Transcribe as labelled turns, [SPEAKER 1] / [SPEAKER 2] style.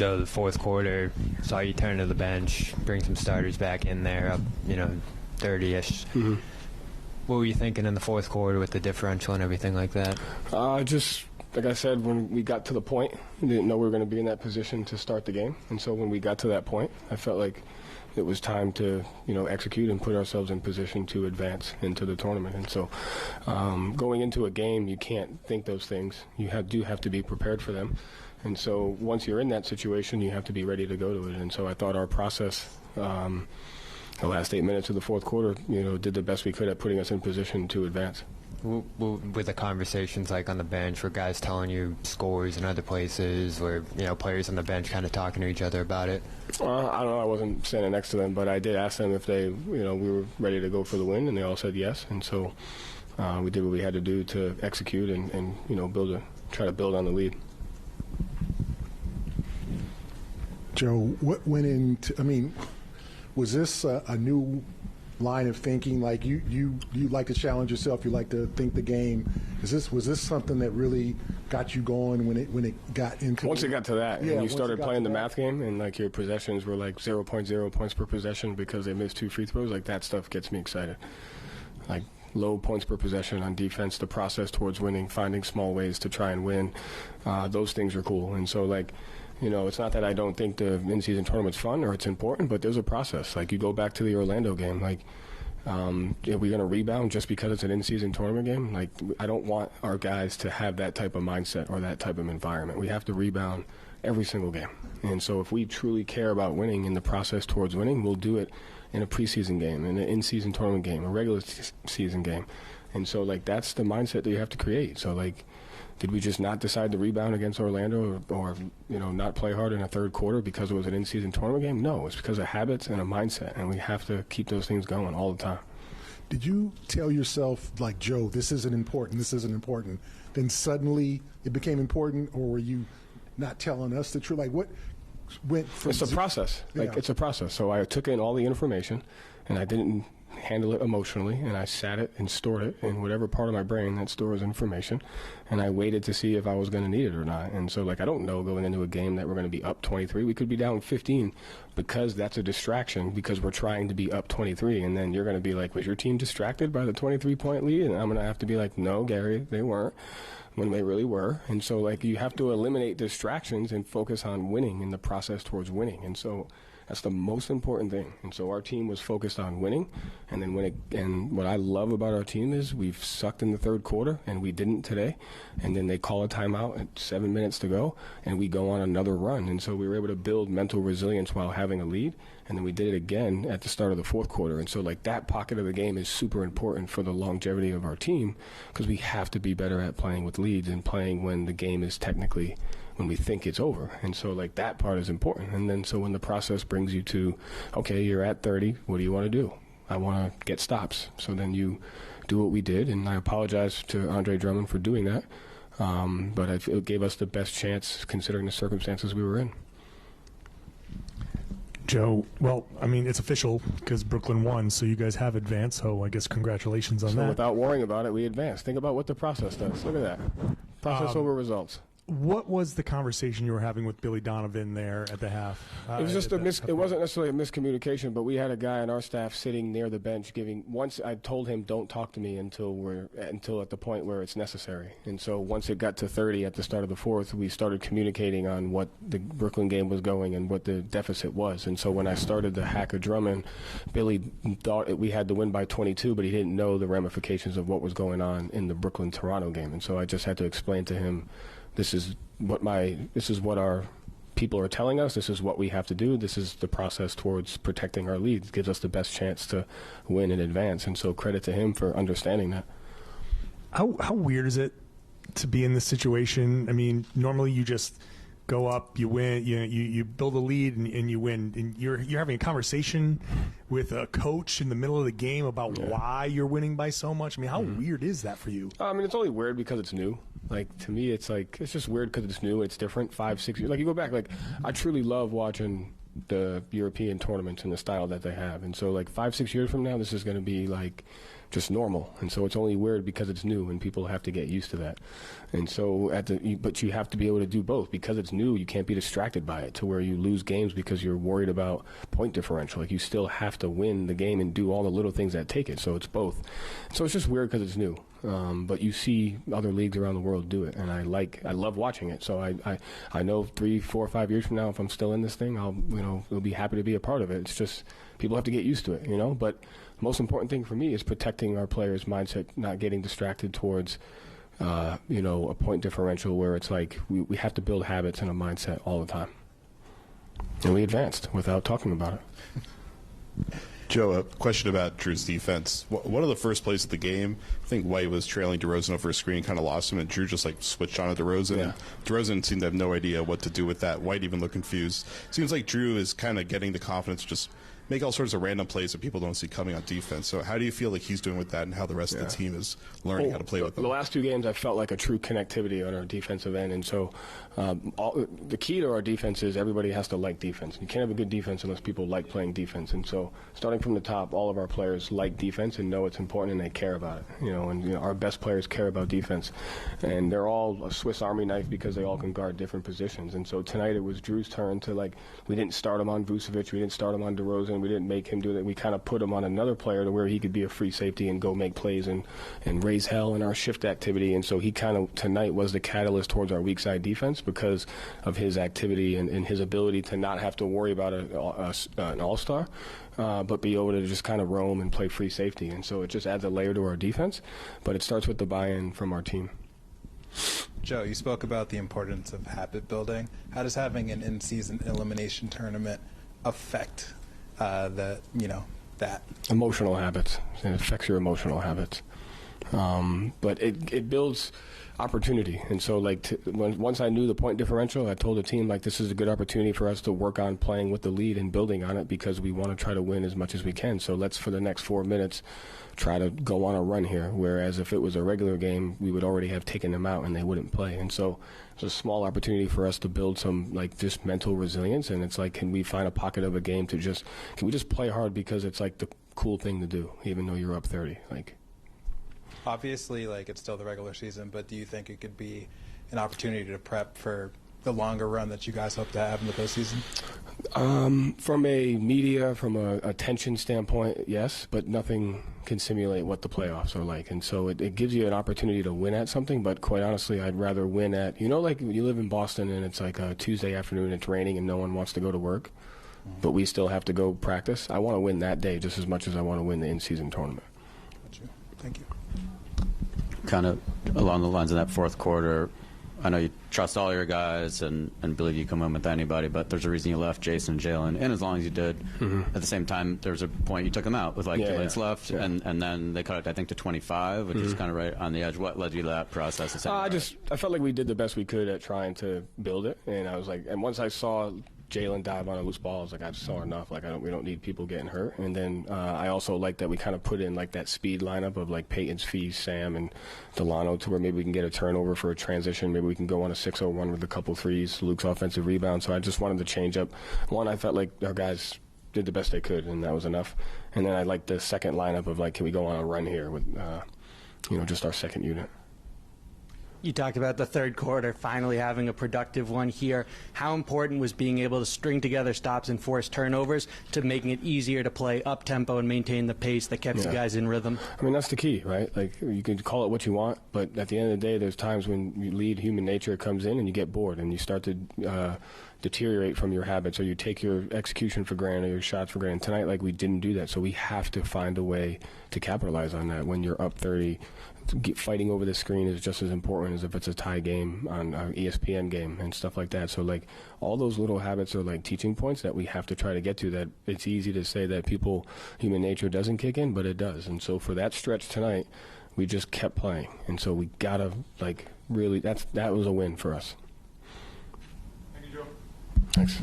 [SPEAKER 1] Joe, the fourth quarter, saw you turn to the bench, bring some starters back in there, up, 30-ish.
[SPEAKER 2] Mm-hmm.
[SPEAKER 1] What were you thinking in the fourth quarter with the differential and everything like that?
[SPEAKER 2] Just like I said, when we got to the point, we didn't know we were going to be in that position to start the game. And so when we got to that point, I felt like it was time to, execute and put ourselves in position to advance into the tournament. And so going into a game, you can't think those things. You do have to be prepared for them. And so once you're in that situation, you have to be ready to go to it. And so I thought our process the last 8 minutes of the fourth quarter, did the best we could at putting us in position to advance.
[SPEAKER 1] With the conversations like on the bench, were guys telling you scores in other places, or players on the bench kind of talking to each other about it?
[SPEAKER 2] I don't know. I wasn't standing next to them, but I did ask them if they, we were ready to go for the win, and they all said yes. And so we did what we had to do to execute and try to build on the lead.
[SPEAKER 3] Joe, what went into? Was this a new line of thinking? Like you like to challenge yourself, you like to think the game. Was this something that really got you going when it got into?
[SPEAKER 2] Once it got to that, and you started playing the math game, and like your possessions were like 0.0 points per possession because they missed 2 free throws. Like that stuff gets me excited. Like low points per possession on defense, the process towards winning, finding small ways to try and win. Those things are cool, and so like. It's not that I don't think the in-season tournament's fun or it's important, but there's a process. Like, you go back to the Orlando game, like, are we going to rebound just because it's an in-season tournament game? Like, I don't want our guys to have that type of mindset or that type of environment. We have to rebound every single game. And so if we truly care about winning in the process towards winning, we'll do it in a preseason game, in an in-season tournament game, a regular season game. And so, like, that's the mindset that you have to create. So, like, did we just not decide to rebound against Orlando or not play hard in a third quarter because it was an in-season tournament game? No, it's because of habits and a mindset, and we have to keep those things going all the time.
[SPEAKER 3] Did you tell yourself, like, Joe, this isn't important, then suddenly it became important, or were you not telling us the truth? Like, what went from...
[SPEAKER 2] It's a process. It's a process. So I took in all the information, and I didn't handle it emotionally, and I sat it and stored it in whatever part of my brain that stores information, and I waited to see if I was going to need it or not. And so, like, I don't know going into a game that we're going to be up 23. We could be down 15 because that's a distraction because we're trying to be up 23, and then you're going to be like, was your team distracted by the 23-point lead? And I'm going to have to be like, no, Gary, they weren't, when they really were. And so, like, you have to eliminate distractions and focus on winning in the process towards winning. And so that's the most important thing. And so our team was focused on winning. And then and what I love about our team is we've sucked in the third quarter, and we didn't today. And then they call a timeout at 7 minutes to go, and we go on another run. And so we were able to build mental resilience while having a lead. And then we did it again at the start of the fourth quarter. And so, like, that pocket of the game is super important for the longevity of our team because we have to be better at playing with leads and playing when the game is technically when we think it's over. And so, like, that part is important. And then so when the process brings you to, okay, you're at 30, what do you want to do? I want to get stops. So then you do what we did, and I apologize to Andre Drummond for doing that. But it gave us the best chance considering the circumstances we were in.
[SPEAKER 4] Joe, well, I mean, it's official because Brooklyn won, so you guys have advanced, so I guess congratulations on that.
[SPEAKER 2] So without worrying about it, we advanced. Think about what the process does. Look at that. Process over results.
[SPEAKER 4] What was the conversation you were having with Billy Donovan there at the half?
[SPEAKER 2] It was just it wasn't necessarily a miscommunication, but we had a guy on our staff sitting near the bench once I told him don't talk to me until at the point where it's necessary. And so once it got to 30 at the start of the fourth, we started communicating on what the Brooklyn game was going and what the deficit was. And so when I started the hack of Drummond, Billy thought we had to win by 22, but he didn't know the ramifications of what was going on in the Brooklyn-Toronto game. And so I just had to explain to him, this is what our people are telling us. This is what we have to do. This is the process towards protecting our leads. It gives us the best chance to win in advance. And so credit to him for understanding that.
[SPEAKER 4] How weird is it to be in this situation? I mean, normally you just go up, you win, you build a lead, and you win. And you're having a conversation with a coach in the middle of the game about why you're winning by so much. I mean, how weird is that for you?
[SPEAKER 2] I mean, it's only weird because it's new. Like, to me, it's just weird because it's new. It's different. 5, 6 years. Like, you go back. Like, I truly love watching the European tournaments and the style that they have. And so, like, 5, 6 years from now, this is going to be like just normal. And so it's only weird because it's new, and people have to get used to that. And so but you have to be able to do both. Because it's new, you can't be distracted by it to where you lose games because you're worried about point differential. Like, you still have to win the game and do all the little things that take it. So it's both. So it's just weird because it's new. But you see other leagues around the world do it, and I love watching it. So I know 3, 4, 5 years from now, if I'm still in this thing, we'll be happy to be a part of it. It's just people have to get used to it, But the most important thing for me is protecting our players' mindset, not getting distracted towards, a point differential where it's like we have to build habits and a mindset all the time. And we advanced without talking about it.
[SPEAKER 5] Joe, a question about Drew's defense. One of the first plays of the game, I think White was trailing DeRozan over a screen, kind of lost him, and Drew just switched on to DeRozan. Yeah. DeRozan seemed to have no idea what to do with that. White even looked confused. Seems like Drew is kind of getting the confidence to just make all sorts of random plays that people don't see coming on defense. So how do you feel like he's doing with that, and how the rest of the team is learning how to play with them?
[SPEAKER 2] The last 2 games, I felt like a true connectivity on our defensive end. And so the key to our defense is everybody has to like defense. You can't have a good defense unless people like playing defense. And so starting from the top, all of our players like defense and know it's important, and they care about it. Our best players care about defense. And they're all a Swiss Army knife because they all can guard different positions. And so tonight it was Drew's turn to, we didn't start him on Vucevic, we didn't start him on DeRozan, we didn't make him do that. We kind of put him on another player to where he could be a free safety and go make plays and raise hell in our shift activity. And so he kind of tonight was the catalyst towards our weak side defense because of his activity and his ability to not have to worry about an all-star, but be able to just kind of roam and play free safety. And so it just adds a layer to our defense, but it starts with the buy-in from our team.
[SPEAKER 6] Joe, you spoke about the importance of habit building. How does having an in-season elimination tournament affect that?
[SPEAKER 2] Emotional habits. It affects your emotional habits. But it builds opportunity. And so, once I knew the point differential, I told the team, this is a good opportunity for us to work on playing with the lead and building on it because we want to try to win as much as we can. So let's, for the next 4 minutes, try to go on a run here. Whereas if it was a regular game, we would already have taken them out and they wouldn't play. And so it's a small opportunity for us to build some, just mental resilience. And it's can we find a pocket of a game to can we just play hard because it's the cool thing to do, even though you're up 30.
[SPEAKER 6] Obviously, it's still the regular season, but do you think it could be an opportunity to prep for the longer run that you guys hope to have in the postseason?
[SPEAKER 2] From a media, from a attention standpoint, yes, but nothing can simulate what the playoffs are like. And so it gives you an opportunity to win at something, but quite honestly, I'd rather win at, you live in Boston and it's a Tuesday afternoon, it's raining and no one wants to go to work, but we still have to go practice. I want to win that day just as much as I want to win the in-season tournament.
[SPEAKER 6] Gotcha. Thank you.
[SPEAKER 7] Kind of along the lines of that fourth quarter, I know you trust all your guys and believe you come in with anybody, but there's a reason you left Jayson and Jaylen in as long as you did. Mm-hmm. At the same time, there's a point you took them out with 2 minutes left, and then they cut it, I think, to 25, which is kind of right on the edge. What led you to that process?
[SPEAKER 2] I felt like we did the best we could at trying to build it, and I was and once I saw Jaylen dive on a loose ball, I was I saw enough. We don't need people getting hurt. And then I also like that we kind of put in that speed lineup of Peyton's Fee, Sam, and Delano to where maybe we can get a turnover for a transition. Maybe we can go on a 6-0-1 with a couple threes, Luke's offensive rebound. So I just wanted to change up. One, I felt like our guys did the best they could, and that was enough. And then I liked the second lineup of can we go on a run here with, just our second unit.
[SPEAKER 8] You talked about the third quarter finally having a productive one here. How important was being able to string together stops and force turnovers to making it easier to play up-tempo and maintain the pace that kept you guys in rhythm?
[SPEAKER 2] That's the key, right? You can call it what you want, but at the end of the day, there's times when you lead human nature comes in and you get bored and you start to deteriorate from your habits, or you take your execution for granted or your shots for granted. Tonight, we didn't do that, so we have to find a way to capitalize on that. When you're up 30, fighting over the screen is just as important as if it's a tie game on an ESPN game and stuff like that. So all those little habits are teaching points that we have to try to get to. That it's easy to say that human nature doesn't kick in, but it does. And so for that stretch tonight, we just kept playing. And so we gotta really, that was a win for us.
[SPEAKER 4] Thank you, Joe.
[SPEAKER 2] Thanks.